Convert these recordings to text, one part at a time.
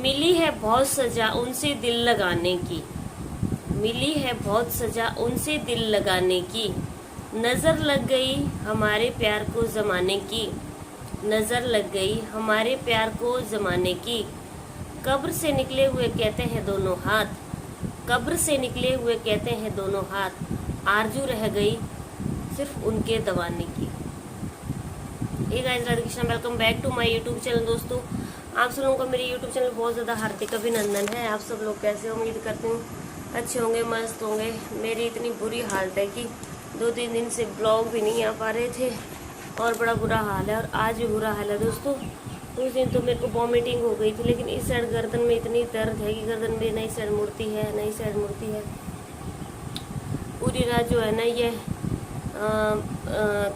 मिली है बहुत सजा उनसे दिल लगाने की, मिली है बहुत सजा उनसे दिल लगाने की, नजर लग गई हमारे प्यार को जमाने की, नजर लग गई हमारे प्यार को जमाने की। कब्र से निकले हुए कहते हैं दोनों हाथ, कब्र से निकले हुए कहते हैं दोनों हाथ, आरजू रह गई सिर्फ उनके दबाने की। Hey guys, Radhe Krishna, welcome back to my YouTube channel. दोस्तों, आप सब लोगों का मेरे यूट्यूब चैनल बहुत ज़्यादा हार्दिक अभिनंदन है। आप सब लोग कैसे हो? उम्मीद करती हूँ अच्छे होंगे, मस्त होंगे। मेरी इतनी बुरी हालत है कि 2-3 दिन से ब्लॉग भी नहीं आ पा रहे थे और बड़ा बुरा हाल है, और आज भी बुरा हाल है। दोस्तों, उस दिन तो मेरे को वॉमिटिंग हो गई थी, लेकिन इस साइड गर्दन में इतनी दर्द है कि गर्दन में नई साइड मुड़ती है, नई साइड मुड़ती है। पूरी रात जो है ना, ये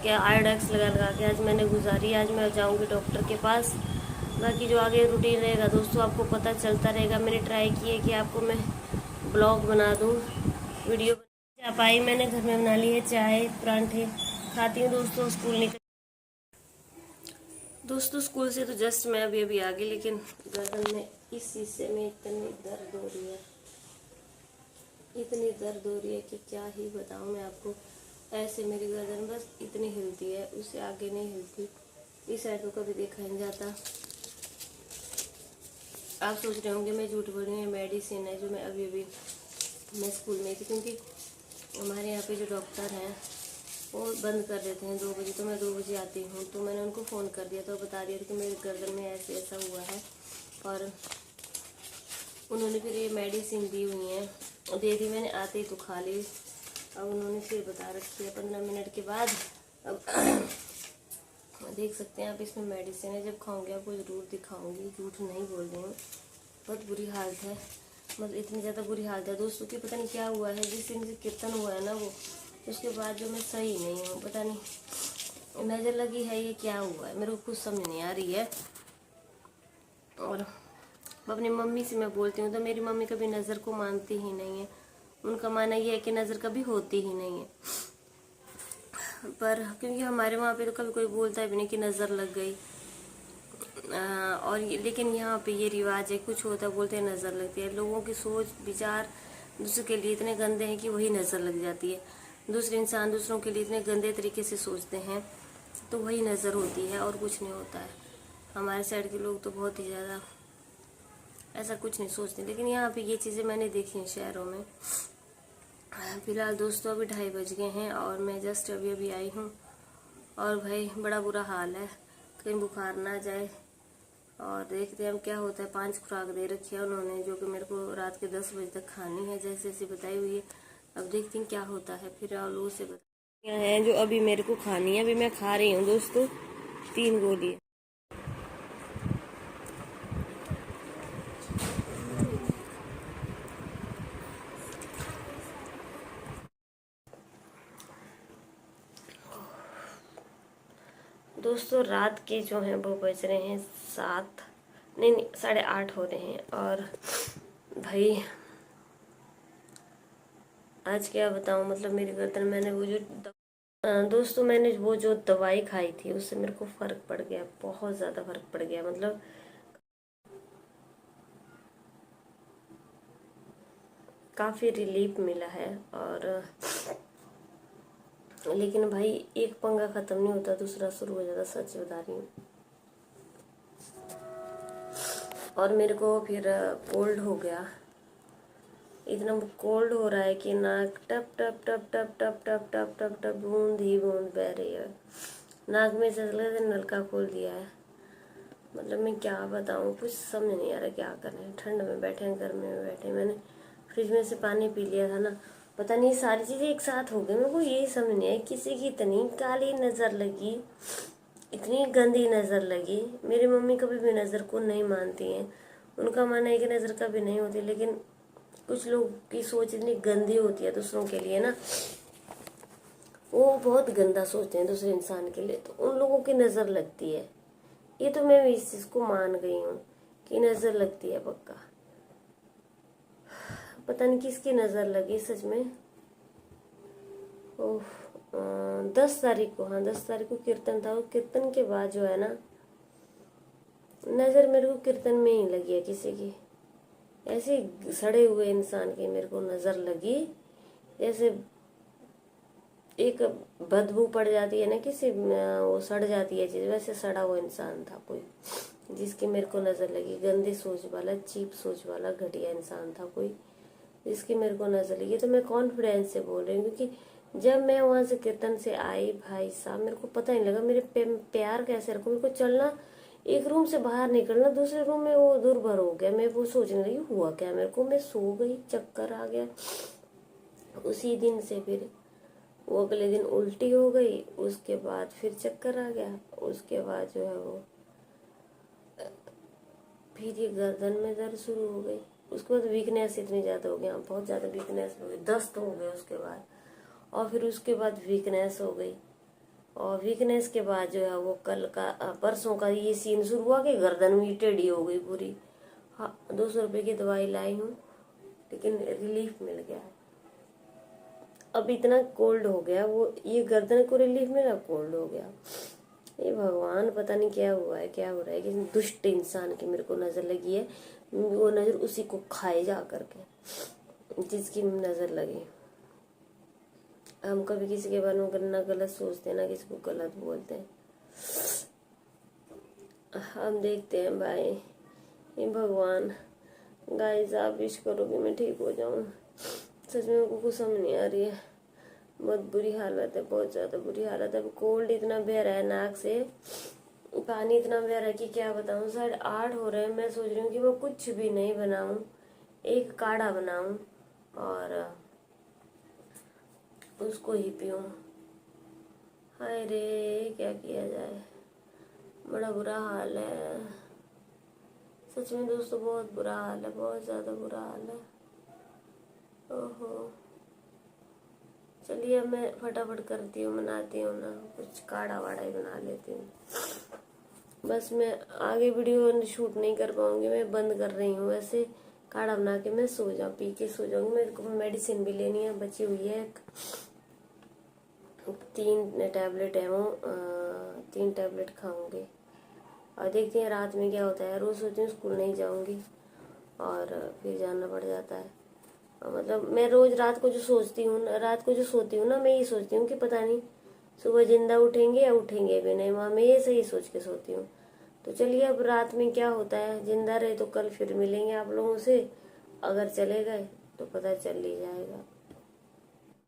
क्या आयोडेक्स लगा लगा के आज मैंने गुजारी। आज मैं जाऊंगी डॉक्टर के पास। बाकी जो आगे रूटीन रहेगा दोस्तों, आपको पता चलता रहेगा। मैंने ट्राई किया कि आपको मैं ब्लॉग बना दूं, वीडियो बना पाई। मैंने घर में बना ली है चाय परांठे, खाती हूँ दोस्तों। दोस्तों स्कूल से तो जस्ट मैं अभी अभी आ गई, लेकिन गर्दन में इस हिस्से में इतनी दर्द हो रही है, इतनी दर्द हो रही है कि क्या ही बताऊं मैं आपको। ऐसे मेरी गर्दन बस इतनी हिलती है, उससे आगे नहीं हिलती। इस साइड तो कभी देखा नहीं जाता। आप सोच रहे होंगे मैं झूठ बोल रही हूँ, मेडिसिन है जो मैं अभी अभी मैं स्कूल में थी, क्योंकि हमारे यहाँ पे जो डॉक्टर हैं वो बंद कर देते हैं 2 बजे। तो मैं 2 बजे आती हूँ, तो मैंने उनको फ़ोन कर दिया, तो बता दिया कि मेरे गर्दन में ऐसे ऐसा हुआ है। और उन्होंने फिर ये मेडिसिन दी हुई है, दे दी मैंने, आते ही तो खा ली। अब उन्होंने फिर बता रखी है 15 मिनट के बाद। अब देख सकते हैं आप, इसमें मेडिसिन है, जब खाऊंगी आपको ज़रूर दिखाऊंगी, झूठ नहीं बोल रही हूँ। बहुत बुरी हालत है, मतलब इतनी ज़्यादा बुरी हालत है दोस्तों कि पता नहीं क्या हुआ है। जिस दिन से कीर्तन हुआ है ना, वो उसके बाद जो मैं सही नहीं हूँ, पता नहीं नज़र लगी है, ये क्या हुआ है मेरे को कुछ समझ नहीं आ रही है। और अपनी मम्मी से मैं बोलती हूँ तो मेरी मम्मी कभी नज़र को मानती ही नहीं है। उनका मानना ये है कि नज़र कभी होती ही नहीं है। पर क्योंकि हमारे वहाँ पे तो कभी कोई बोलता भी नहीं कि नज़र लग गई। लेकिन यहाँ पे ये रिवाज है, कुछ होता है बोलते हैं नज़र लगती है। लोगों की सोच विचार दूसरे के लिए इतने गंदे हैं कि वही नज़र लग जाती है। दूसरे इंसान दूसरों के लिए इतने गंदे तरीके से सोचते हैं तो वही नज़र होती है, और कुछ नहीं होता है। हमारे साइड के लोग तो बहुत ही ज़्यादा ऐसा कुछ नहीं सोचते, लेकिन यहाँ पे ये चीज़ें मैंने देखी हैं शहरों में। फिलहाल दोस्तों अभी 2:30 बज गए हैं और मैं जस्ट अभी अभी आई हूँ, और भाई बड़ा बुरा हाल है, कहीं बुखार ना जाए। और देखते हैं हम क्या होता है। 5 खुराक दे रखी है उन्होंने, जो कि मेरे को रात के 10 बजे तक खानी है, जैसे जैसे बताई हुई है। अब देखते हैं क्या होता है, फिर और लोगों से बता हैं जो अभी मेरे को खानी है। अभी मैं खा रही हूँ दोस्तों 3 गोली। दोस्तों रात के जो हैं वो बज रहे हैं 7, नहीं 8:30 हो रहे हैं। और भाई आज क्या बताऊं, मतलब मेरी गर्दन, मैंने वो जो दोस्तों मैंने वो जो दवाई खाई थी उससे मेरे को फ़र्क पड़ गया, बहुत ज़्यादा फ़र्क पड़ गया। मतलब काफ़ी रिलीफ मिला है। और लेकिन भाई एक पंगा ख़त्म नहीं होता, दूसरा शुरू हो जाता, सच बता रही हूँ। और मेरे को फिर कोल्ड हो गया, इतना कोल्ड हो रहा है कि नाक टप टप टप टप टप टप टप टप टप बूंद ही बूंद बह रही है। नाक में से नलका खोल दिया है। मतलब मैं क्या बताऊँ, कुछ समझ नहीं आ रहा क्या करें। ठंड में बैठे हैं, गर्मी में बैठे। मैंने फ्रिज में से पानी पी लिया था ना, पता नहीं सारी चीज़ें एक साथ हो गई। मेरे को यही समझ नहीं आया, किसी की इतनी काली नज़र लगी, इतनी गंदी नज़र लगी। मेरी मम्मी कभी भी नज़र को नहीं मानती हैं, उनका मानना है कि नज़र कभी नहीं होती, लेकिन कुछ लोग की सोच इतनी गंदी होती है दूसरों के लिए ना, वो बहुत गंदा सोचते हैं दूसरे इंसान के लिए, तो उन लोगों की नज़र लगती है। ये तो मैं इस चीज़ को मान गई हूँ कि नज़र लगती है पक्का। पता नहीं किसकी नज़र लगी सच में। ओह 10 तारीख को, हाँ 10 तारीख को कीर्तन था। कीर्तन के बाद जो है ना, नज़र मेरे को कीर्तन में ही लगी है किसी की, ऐसे सड़े हुए इंसान की मेरे को नज़र लगी, जैसे एक बदबू पड़ जाती है ना किसी वो सड़ जाती है चीज, वैसे सड़ा हुआ इंसान था कोई, जिसकी मेरे को नज़र लगी। गंदी सोच वाला, चीप सोच वाला, घटिया इंसान था कोई, जिसकी मेरे को नज़र लगी। तो मैं कॉन्फिडेंस से बोल रही हूँ, क्योंकि जब मैं वहां से कीर्तन से आई भाई साहब, मेरे को पता नहीं लगा मेरे प्यार कैसे रखूं। मेरे को चलना, एक रूम से बाहर निकलना, दूसरे रूम में वो दुर्भर हो गया। मैं वो सोचने लगी हुआ क्या मेरे को, मैं सो गई, चक्कर आ गया। उसी दिन से फिर वो अगले दिन उल्टी हो गई, उसके बाद फिर चक्कर आ गया, उसके बाद जो है वो फिर ये गर्दन में दर्द शुरू हो गई, उसके बाद वीकनेस इतनी ज़्यादा हो गई, बहुत ज़्यादा वीकनेस हो गई, दस्त हो गए उसके बाद, और फिर उसके बाद वीकनेस हो गई, और वीकनेस के बाद जो है वो कल का परसों का ये सीन शुरू हुआ कि गर्दन में टेढ़ी हो गई पूरी। हाँ, 200 रुपये की दवाई लाई हूँ, लेकिन रिलीफ मिल गया है। अब इतना कोल्ड हो गया वो, ये गर्दन को रिलीफ मिला, कोल्ड हो गया। ये भगवान पता नहीं क्या हुआ है, क्या हो रहा है कि दुष्ट इंसान की मेरे को नजर लगी है। वो नजर उसी को खाए जा करके जिसकी नजर लगी। हम कभी किसी के बारे में ना गलत सोचते हैं, ना किसी को गलत बोलते हैं। हम देखते हैं भाई, ये भगवान, गाइस आप विश करो कि मैं ठीक हो जाऊं। सच में मेरे को कुछ समझ नहीं आ रही है, बहुत बुरी हालत है, बहुत ज़्यादा बुरी हालत है। कोल्ड इतना बह रहा है नाक से, पानी इतना बह रहा है कि क्या बताऊँ। 8:30 हो रहे हैं, मैं सोच रही हूँ कि मैं कुछ भी नहीं बनाऊँ, एक काढ़ा बनाऊँ और उसको ही पीऊँ। हाय रे, क्या किया जाए, बड़ा बुरा हाल है सच में दोस्तों, बहुत बुरा हाल है, बहुत ज़्यादा बुरा हाल है। ओहो, चलिए मैं फटाफट करती हूँ, बनाती हूँ ना कुछ काढ़ा वाढ़ा ही बना लेती हूँ। बस मैं आगे वीडियो शूट नहीं कर पाऊंगी, मैं बंद कर रही हूँ। वैसे काढ़ा बना के मैं सो जाऊँ, पी के सो जाऊंगी। मेरे को मेडिसिन भी लेनी है, बची हुई है 3 टैबलेट है वो, 3 टैबलेट खाऊंगी और देखते हैं रात में क्या होता है। रोज सोचती हूँ स्कूल नहीं जाऊंगी और फिर जाना पड़ जाता है। मतलब मैं रोज रात को जो सोचती हूँ, रात को जो सोती हूँ ना, मैं ये सोचती हूँ कि पता नहीं सुबह जिंदा उठेंगे या उठेंगे भी नहीं। माँ, मैं ये सही सोच के सोती हूँ। तो चलिए अब रात में क्या होता है, जिंदा रहे तो कल फिर मिलेंगे आप लोगों से, अगर चले गए तो पता चल ही जाएगा।